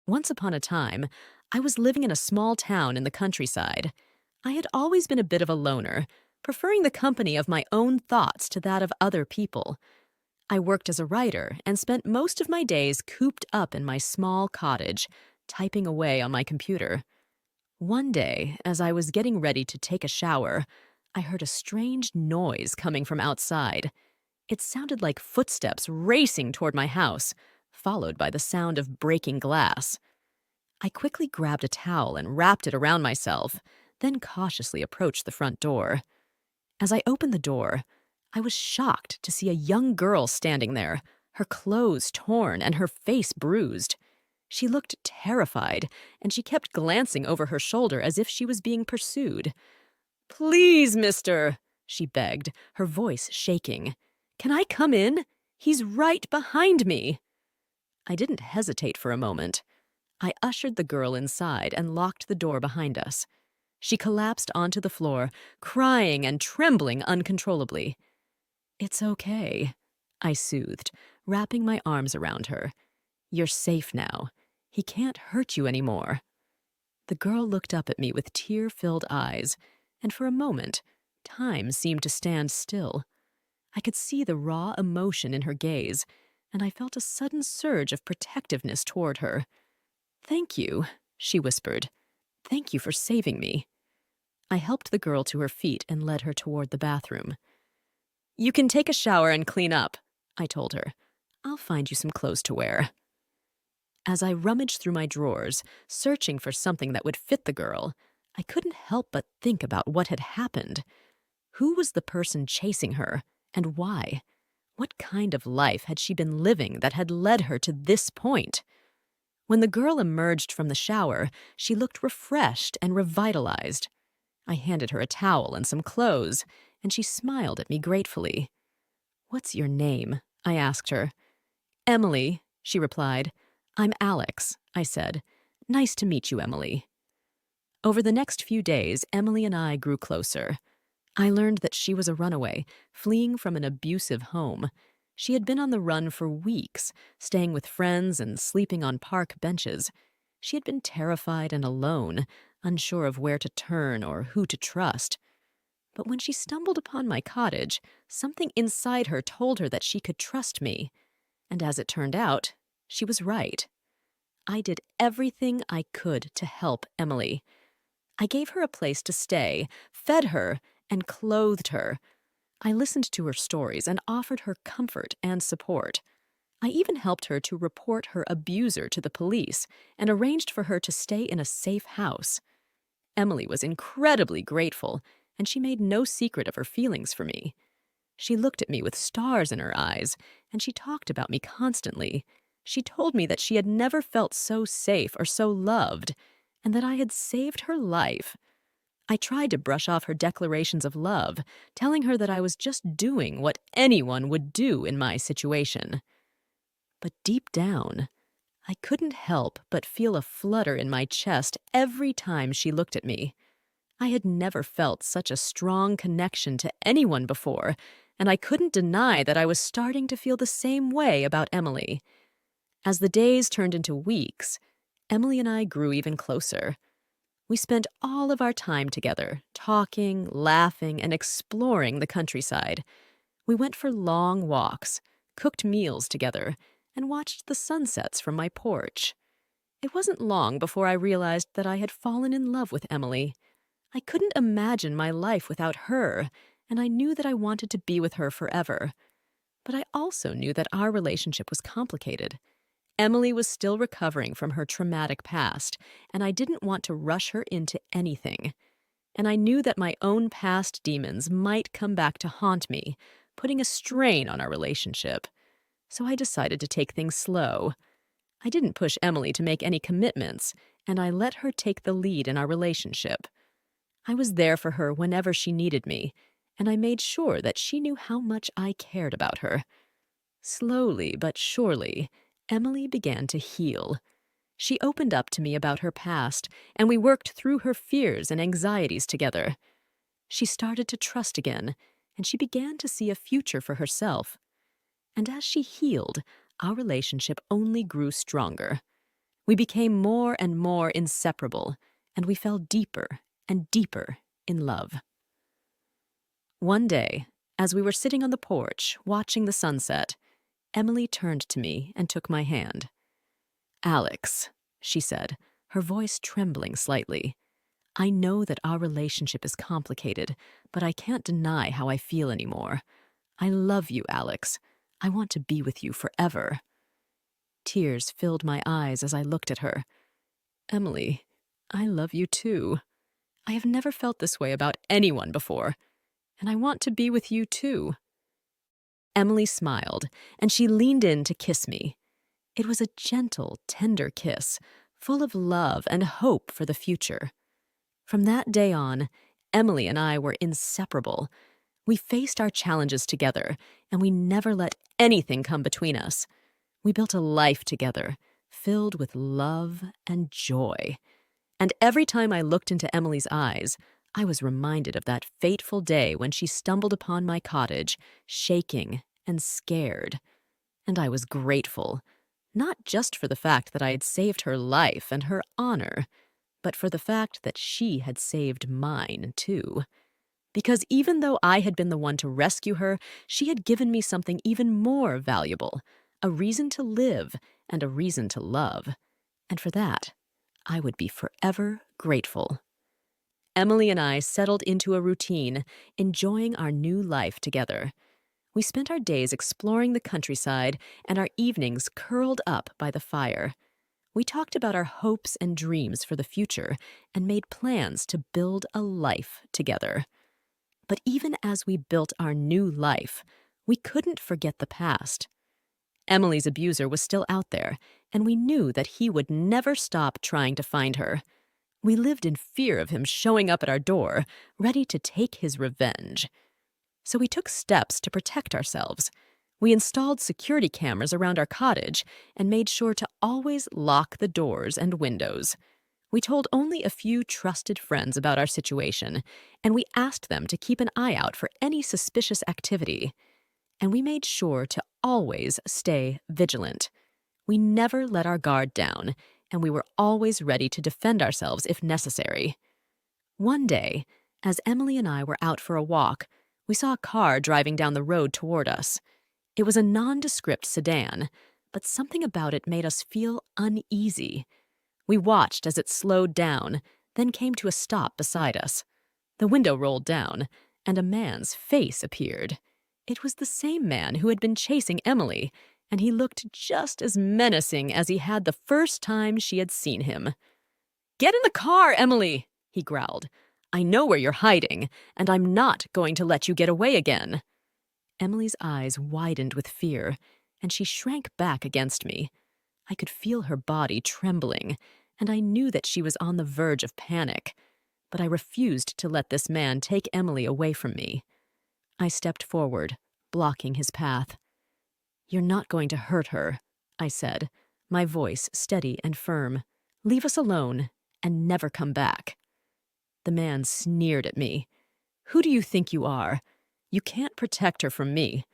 Once upon a time, I was living in a small town in the countryside. I had always been a bit of a loner, preferring the company of my own thoughts to that of other people. I worked as a writer and spent most of my days cooped up in my small cottage, typing away on my computer. One day, as I was getting ready to take a shower, I heard a strange noise coming from outside. It sounded like footsteps racing toward my house, followed by the sound of breaking glass. I quickly grabbed a towel and wrapped it around myself, then cautiously approached the front door. As I opened the door, I was shocked to see a young girl standing there, her clothes torn and her face bruised. She looked terrified, and she kept glancing over her shoulder as if she was being pursued. "Please, mister," she begged, her voice shaking. "Can I come in? He's right behind me." I didn't hesitate for a moment. I ushered the girl inside and locked the door behind us. She collapsed onto the floor, crying and trembling uncontrollably. "It's okay," I soothed, wrapping my arms around her. "You're safe now. He can't hurt you anymore." The girl looked up at me with tear-filled eyes, and for a moment, time seemed to stand still. I could see the raw emotion in her gaze, and I felt a sudden surge of protectiveness toward her. "Thank you," she whispered. "Thank you for saving me." I helped the girl to her feet and led her toward the bathroom. "You can take a shower and clean up," I told her. "I'll find you some clothes to wear." As I rummaged through my drawers, searching for something that would fit the girl, I couldn't help but think about what had happened. Who was the person chasing her, and why? What kind of life had she been living that had led her to this point? When the girl emerged from the shower, she looked refreshed and revitalized. I handed her a towel and some clothes, and she smiled at me gratefully. "What's your name?" I asked her. "Emily," she replied. "I'm Alex," I said. "Nice to meet you, Emily." Over the next few days, Emily and I grew closer. I learned that she was a runaway, fleeing from an abusive home. She had been on the run for weeks, staying with friends and sleeping on park benches. She had been terrified and alone, unsure of where to turn or who to trust. But when she stumbled upon my cottage, something inside her told her that she could trust me. And as it turned out, she was right. I did everything I could to help Emily. I gave her a place to stay, fed her, and clothed her. I listened to her stories and offered her comfort and support. I even helped her to report her abuser to the police and arranged for her to stay in a safe house. Emily was incredibly grateful, and she made no secret of her feelings for me. She looked at me with stars in her eyes, and she talked about me constantly. She told me that she had never felt so safe or so loved, and that I had saved her life. I tried to brush off her declarations of love, telling her that I was just doing what anyone would do in my situation. But deep down, I couldn't help but feel a flutter in my chest every time she looked at me. I had never felt such a strong connection to anyone before, and I couldn't deny that I was starting to feel the same way about Emily. As the days turned into weeks, Emily and I grew even closer. We spent all of our time together, talking, laughing, and exploring the countryside. We went for long walks, cooked meals together, and watched the sunsets from my porch. It wasn't long before I realized that I had fallen in love with Emily. I couldn't imagine my life without her, and I knew that I wanted to be with her forever. But I also knew that our relationship was complicated. Emily was still recovering from her traumatic past, and I didn't want to rush her into anything. And I knew that my own past demons might come back to haunt me, putting a strain on our relationship. So I decided to take things slow. I didn't push Emily to make any commitments, and I let her take the lead in our relationship. I was there for her whenever she needed me, and I made sure that she knew how much I cared about her. Slowly but surely, Emily began to heal. She opened up to me about her past, and we worked through her fears and anxieties together. She started to trust again, and she began to see a future for herself. And as she healed, our relationship only grew stronger. We became more and more inseparable, and we fell deeper and deeper in love. One day, as we were sitting on the porch watching the sunset, Emily turned to me and took my hand. "Alex," she said, her voice trembling slightly, "I know that our relationship is complicated, but I can't deny how I feel anymore. I love you, Alex. I want to be with you forever." Tears filled my eyes as I looked at her. "Emily, I love you too. I have never felt this way about anyone before, and I want to be with you too." Emily smiled, and she leaned in to kiss me. It was a gentle, tender kiss, full of love and hope for the future. From that day on, Emily and I were inseparable. We faced our challenges together, and we never let anything come between us. We built a life together, filled with love and joy. And every time I looked into Emily's eyes, I was reminded of that fateful day when she stumbled upon my cottage, shaking and scared. And I was grateful, not just for the fact that I had saved her life and her honor, but for the fact that she had saved mine, too. Because even though I had been the one to rescue her, she had given me something even more valuable, a reason to live and a reason to love. And for that, I would be forever grateful. Emily and I settled into a routine, enjoying our new life together. We spent our days exploring the countryside and our evenings curled up by the fire. We talked about our hopes and dreams for the future and made plans to build a life together. But even as we built our new life, we couldn't forget the past. Emily's abuser was still out there, and we knew that he would never stop trying to find her. We lived in fear of him showing up at our door, ready to take his revenge. So we took steps to protect ourselves. We installed security cameras around our cottage and made sure to always lock the doors and windows. We told only a few trusted friends about our situation, and we asked them to keep an eye out for any suspicious activity. And we made sure to always stay vigilant. We never let our guard down, and we were always ready to defend ourselves if necessary. One day, as Emily and I were out for a walk, we saw a car driving down the road toward us. It was a nondescript sedan, but something about it made us feel uneasy. We watched as it slowed down, then came to a stop beside us. The window rolled down, and a man's face appeared. It was the same man who had been chasing Emily, and he looked just as menacing as he had the first time she had seen him. "Get in the car, Emily," he growled. "I know where you're hiding, and I'm not going to let you get away again." Emily's eyes widened with fear, and she shrank back against me. I could feel her body trembling, and I knew that she was on the verge of panic. But I refused to let this man take Emily away from me. I stepped forward, blocking his path. "You're not going to hurt her," I said, my voice steady and firm. "Leave us alone and never come back." The man sneered at me. "Who do you think you are? You can't protect her from me.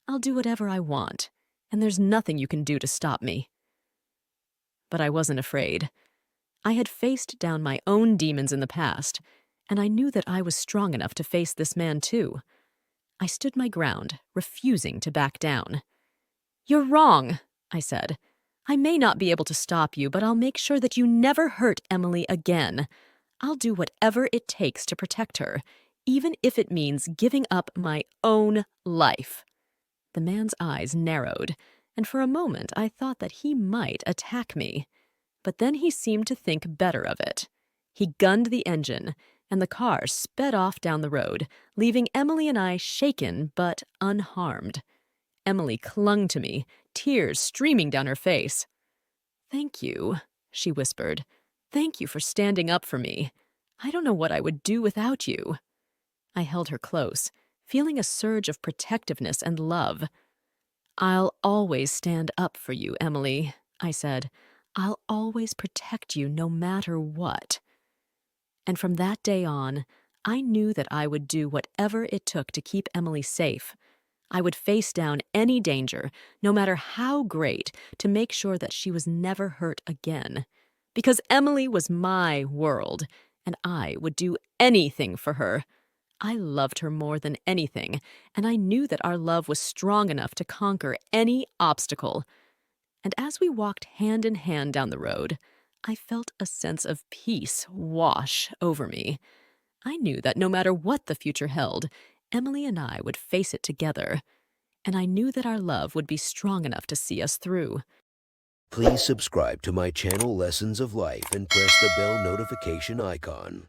I'll do whatever I want, and there's nothing you can do to stop me." But I wasn't afraid. I had faced down my own demons in the past, and I knew that I was strong enough to face this man too. I stood my ground, refusing to back down. "You're wrong," I said. "I may not be able to stop you, but I'll make sure that you never hurt Emily again. I'll do whatever it takes to protect her, even if it means giving up my own life." The man's eyes narrowed, and for a moment I thought that he might attack me. But then he seemed to think better of it. He gunned the engine, and the car sped off down the road, leaving Emily and I shaken but unharmed. Emily clung to me, tears streaming down her face. "Thank you," she whispered. "Thank you for standing up for me. I don't know what I would do without you." I held her close, feeling a surge of protectiveness and love. "I'll always stand up for you, Emily," I said. "I'll always protect you no matter what." And from that day on, I knew that I would do whatever it took to keep Emily safe. I would face down any danger, no matter how great, to make sure that she was never hurt again. Because Emily was my world, and I would do anything for her. I loved her more than anything, and I knew that our love was strong enough to conquer any obstacle. And as we walked hand in hand down the road, I felt a sense of peace wash over me. I knew that no matter what the future held, Emily and I would face it together. And I knew that our love would be strong enough to see us through. Please subscribe to my channel Lessons of Life and press the bell notification icon.